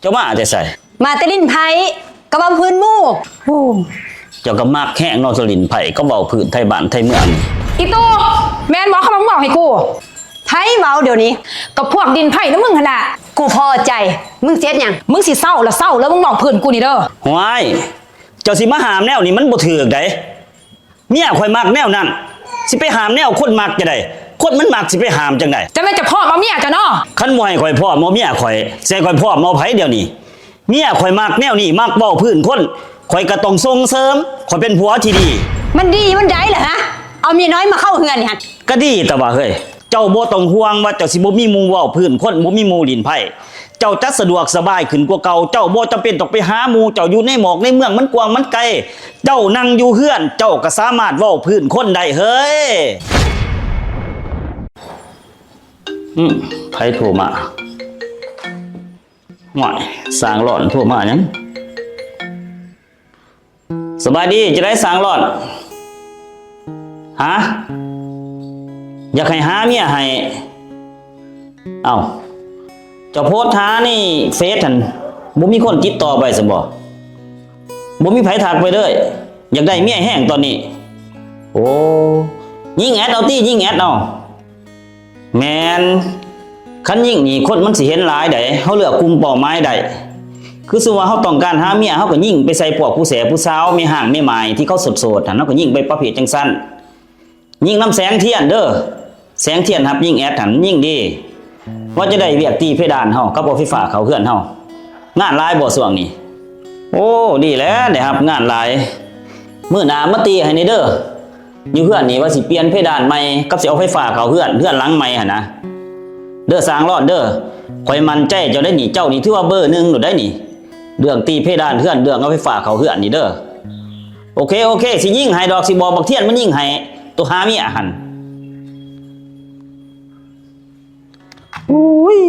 จ้ามาแต่ใส่มาแต่ลิ้นไผ่กระเป๋าพื้นหมู่โอ้เจ้าก็มักแห้งนอนสลินไผ่ก็เบาพื้นไทยบ้านไทยเมืองอีตู้แมนบอกเขามาบอกให้กูไผเว้าเดี๋ยวนี้กับพวกดินไผ่นะมึงขนาดกูพอใจมึงเจ็ดหยังมึงสิเศร้าแล้วมึงบอกเพื่อนกูนี่เด้อว้ายเจ้าสิมาหามแนวนี่มันบ่ถือกได้เมียข่อยมักแนวนั้นสิไปหามแนวคนมักจะได้คนมันมักสิไปหามจังได๋จะแม่จะพ่อมาเมียจะเนาะคันบ่ให้ข่อยพ่อมาเมียข่อยใส่ข่อยพ่อมาไผเดี๋ยวนี้เมียข่อยมักแนวนี้มักเว้าพื้นคนข่อยก็ต้องส่งเสริมข่อยเป็นผัวที่ดีมันดีมันได้เหรอฮะเอาเมียน้อยมาเข้าเฮือนนี่หั่นก็ดีแต่ว่าเฮ้ยเจ้าบ่ต้องห่วงว่าเจ้าสิบ่มีหมู่เว้าพื้นคนบ่มีหมู่ลิ้นไผเจ้าจะสะดวกสบายขึ้นกว่าเก่าเจ้าบ่จำเป็นต้องไปหาหมู่เจ้าอยู่ในหมอกในเมืองมันกว้างมันไกลเจ้านั่งอยู่เฮือนเจ้าก็สามารถเว้าพื้นคนได้เฮ้ยไผโทรมาหน่อยสร้างหลอนโทรมาหยังสบายดีจะได้สร้างหลอนฮะอยากให้หาเมียให้เอ้าเจ้าโพสต์หานี่เฟซหั่นบ่มีคนติดต่อไปซะบ่บ่มีไผทักไปเลยอยากได้เมียแห้งตอนนี้โอ้ยิงแอดเอาติยิงแอดเอาแม่นคันยิงนี่คนมันสิเห็นหลายได้เฮาเลือกกลุ่มเป้าหมายได้คือสมมุติว่าเฮาต้องการหาเมียเฮาก็ยิงไปใส่พวกผู้แสผู้สาวแม่ห้างแม่หมายที่เขาโสดๆหั่นเฮาก็ยิงไปประเภทจังซั่นยิงน้ำแสงเทียนเด้อแสงเทียนครับยิงแอดหั่นยิงดีว่าจะได้เวียกตีเพดานเฮากับไฟฟ้าเขาเฮือนเฮางานหลายบ่ช่วงนี้โอ้ดีแล้วได้ครับงานหลายมื้อหน้ามาตีให้นี่เด้ออยู่เฮือนนี่ว่าสิเปลี่ยนเพดานใหม่กับสิเอาไฟฟ้าเขาเฮือนหลังใหม่หั่นนะเด้อสร้างรอดเด้อข่อยมั่นใจเจ้าได้นี่เจ้านี่ถือว่าเบอร์1หนูได้นี่เรื่องตีเพดานเฮือนเรื่องเอาไฟฟ้าเขาเฮือนนี่เด้อโอเคสิยิงให้ดอกสิบอกบักเทียนมันยิงให้ตัวหาเมียหั่นอุ้ย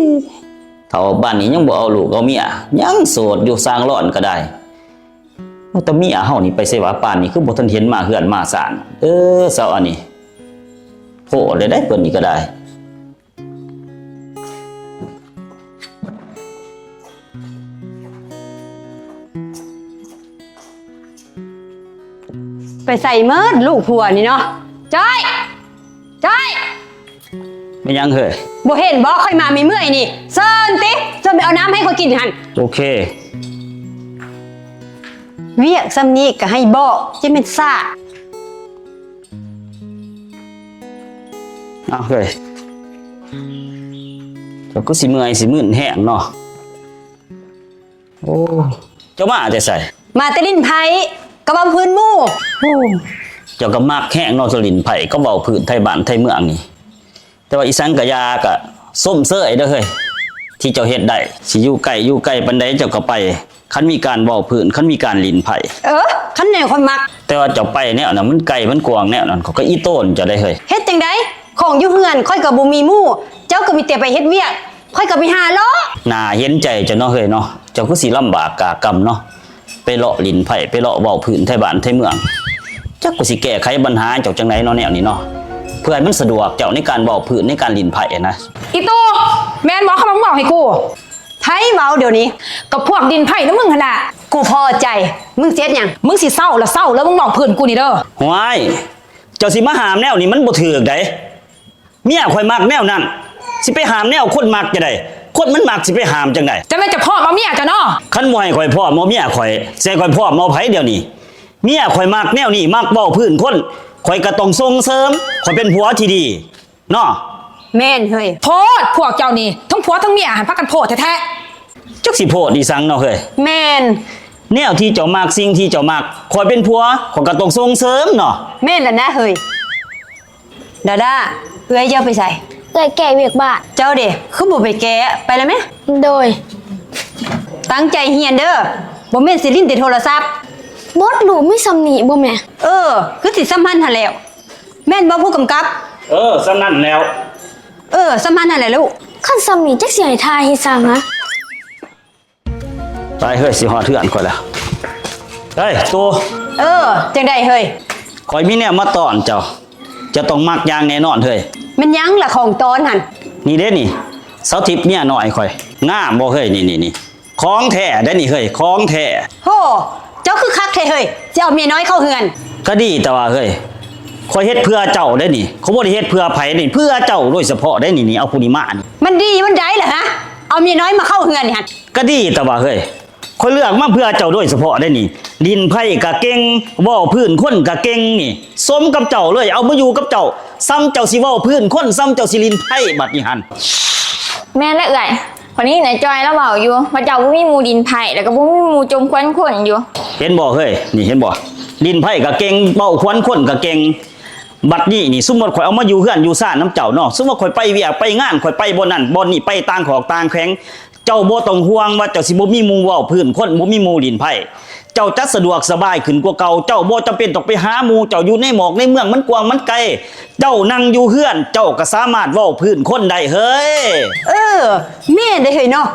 เท่าบ้านนี้ยังบ่เอาลูกเอาเมียยังโสดอยู่สร้างร้อนก็ได้แต่เมียเฮานี่ไปไสว่าป่านนี้คือบ่ทันเห็นมาเฮือนมาศาลเซาอันนี้โหได้เพิ่นนี่ก็ได้ไปใส่เมิดลูกผัวนี่เนาะจ้อยไม่ยังเฮ้ยบ่เห็นบ่ค่อยมามีเมื่อยนี่เซินติจนไปเอาน้ำให้เขากินหั่นโอเคเวียกซ้ำนี้ก็ให้บอกจะเป็นซ่าเอาเฮ้ยเจ้าก็สิเมื่อยสิมึนแห้งเนาะโอ้เจ้ามาแต่ใส่มาแต่ลิ้นไผ่กระเป๋าพื้นหมู่โอ้เจ้าก็มักแห้งนอนสลินไผ่ก็เว้าพื้นไทยบ้านไทยเมืองนี่แต่ว่าอีสังกะยากะส้มเซ้ยเด้อเฮ้ยที่เจ้าเฮ็ดได้สิอยู่ใกล้ปานใดเจ้าก็ไปคันมีการเว้าพื้นคันมีการลินไผ่คันแนวคนมักแต่ว่าเจ้าไปแนวน่ะมันไกลมันกว้างแนวนั้นเขาก็อีโต้นเจ้าได้เฮ้ยเฮ็ดจังได๋ของอยู่เฮือนค่อยก็บ่มีหมู่เจ้าก็มีแต่ไปเฮ็ดเวียกค่อยก็ไปหาล้อน่าเห็นใจเจ้าเนาะเฮ้ยเนาะเจ้าคือสิลำบากกากรรมเนาะไปเลาะลินไผ่ไปเลาะเว้าพื้นไทยบ้านไทยเมืองจักก็สิแก้ไขปัญหาเจ้าจังได๋เนาะแนวนี้เนาะเพื่อให้มันสะดวกเจ้าในการเว้าพื้นในการลินไผ่นะอีตู้แมนบอกเขามาบอกให้กูไผเว้าเดี๋ยวนี้กับพวกดินไผ่นะมึงขนาดกูพอใจมึงเจ็ดหยังมึงสิเศร้าแล้วมึงบอกเพื่อนกูนี่เด้อว้ายเจ้าสิมาหามแนวนี่มันบ่ถูกได้เมียข่อยมักแนวนั้นสิไปหามแนวคนมักจะได้คนมันมักสิไปหามจังได๋จะแม่จะพ่อมาเมียจะเนาะคันบ่ให้ข่อยพ่อมาเมียข่อยใส่ข่อยพ่อมาไผเดี๋ยวนี้เมียข่อยมักแนวนี้มักเว้าพื้นคนข่อยก็ต้องส่งเสริมข่อยเป็นผัวที่ดีเนาะแม่นเฮ้ยโพดพวกเจ้านี่ทั้งผัวทั้งเมียหันพากันโพดแท้ๆจักสิโพดดีสังเนาะเฮ้ยแม่นแนวที่เจ้ามักสิ่งที่เจ้ามักข่อยเป็นผัวข่อยก็ต้องส่งเสริมเนาะแม่นล่ะนะเฮ้ยดาเอื้อยเจ้าไปใส่แก่เวียกบ้านเจ้าเด้คือบ่ไปแก้ไปแล้วมั้ยโดยตั้งใจเรียนเด้อบ่แม่นสิลิ้นแต่โทรศัพท์บดหนูไม่สำนีบ่แม่คือสิสัมพันธ์หั่นแล้วแม่นบ่ผู้กำกับสำนั่นแล้วสัมพันธ์หั่นแหละลูกคันสำนีจักสิให้ทายให้สั่งนะไปเฮ้ยสิฮอดเทือนก่อนแล้วเฮ้ยตัวจังได๋เฮ้ยข่อยมีแนวมาต้อนเจ้าจะต้องมักอย่างแน่นอนเฮ้ยมันยังล่ะของตอนหั่นนี่เด้นี่เสาทิพย์เมียน้อยข่อยงามบ่เฮ้ยนี่ ของแท้ได้นี่เฮ้ยของแท้ โหเจ้าคือคักแท้เฮ้ยจะเอาเมียน้อยเข้าเฮือน ก็ดีแต่ว่าเฮ้ยคอยเฮ็ดเพื่อเจ้าได้นี่เขาบ่ได้เฮ็ดเพื่อไผนี่เพื่อเจ้าโดยเฉพาะได้นี่เอาผู้นี้มานี่ มันดีมันได้เหรอฮะเอาเมียน้อยมาเข้าเฮือนนี่ฮะ ก็ดีแต่ว่าเฮ้ยคอยเลือกมาเพื่อเจ้าโดยเฉพาะได้นี่ดินไผก็เก่งเว้าพื้นคนก็เก่งนี่สมกับเจ้าเลยเอามาอยู่กับเจ้าซ้ำเจ้าสิเว้าพื้นคนซ้ำเจ้าสิลินไผบัดนี้หั่น แม่และเอื่อยคนนี้ไหนจอยแล้วเบาอยู่ว่าเจ้าบ่มีหมูดินไผ่แล้วก็บ่มีหมูจมควันคนอยู่ เห็นบ่เฮ้ยนี่เห็นบ่ดินไผก็เก่งเว้าควนคนก็เก่งบัดนี้นี่สมมุติข่อยเอามาอยู่เฮือนอยู่ซ่านน้ำเจ้าเนาะสมมุติข่อยไปเวียกไปงานข่อยไปบ่นั่นบ่นี่ไปต่างขอกต่างแขวงเจ้าบ่ต้องห่วงว่าเจ้าสิบ่มีหมู่เว้าพื้นคนบ่มีหมู่ดินไผเจ้าจัดสะดวกสบายขึ้นกว่าเก่าเจ้าบ่จำเป็นต้องไปหาหมู่เจ้าอยู่ในหมอกในเมืองมันกว้างมันไกลเจ้านั่งอยู่เฮือนเจ้าก็สามารถเว้าพื้นคนได้เฮ้ย แม่ได้เฮ้ยเนาะ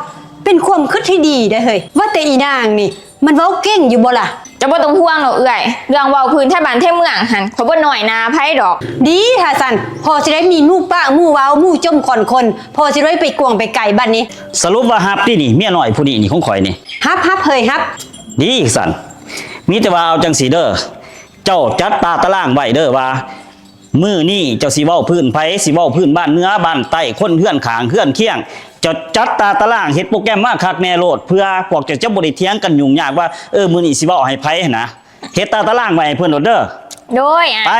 เป็นความคิดที่ดีได้เฮ้ยว่าแต่อีนางนี่มันเว้าเก่งอยู่บ่ล่ะ จะบ่ต้องห่วงหรอกเอื่อยเรื่องเว้าพื้นแท้บ้านแท้เมืองหันเขาบ่น้อยนาไผดอก ดีท่าสันพอสิได้มีหมู่ป้าหมู่เว้าหมู่จมก่อนคน พอสิได้ไปกวงไปไก่บ้านนี้ สรุปว่าฮับนี่เมียน้อยผู้นี้นี่ของข่อยนี่ ฮับเฮ้ยฮับ ดีสันมีแต่ว่าเอาจังสีเด้อเจ้าจัดตารางไว้เด้อว่ามื้อนี้เจ้าสิเว้าพื้นไผสิเว้าพื้นบ้านเหนือบ้านใต้คนเฮือนข้างเฮือนเคียงเจะจัดตารางเฮ็ดโปรแกรมมาคักแน่โลดเพื่อพวกเจ้าจะบ่ได้เถียงกันยุ่งยากว่ามื้อนี้สิเว้าให้ไผนะเฮ็ดตารางไว้ให้เพิ่นโลดเด้อ โดยอ่ะ ไป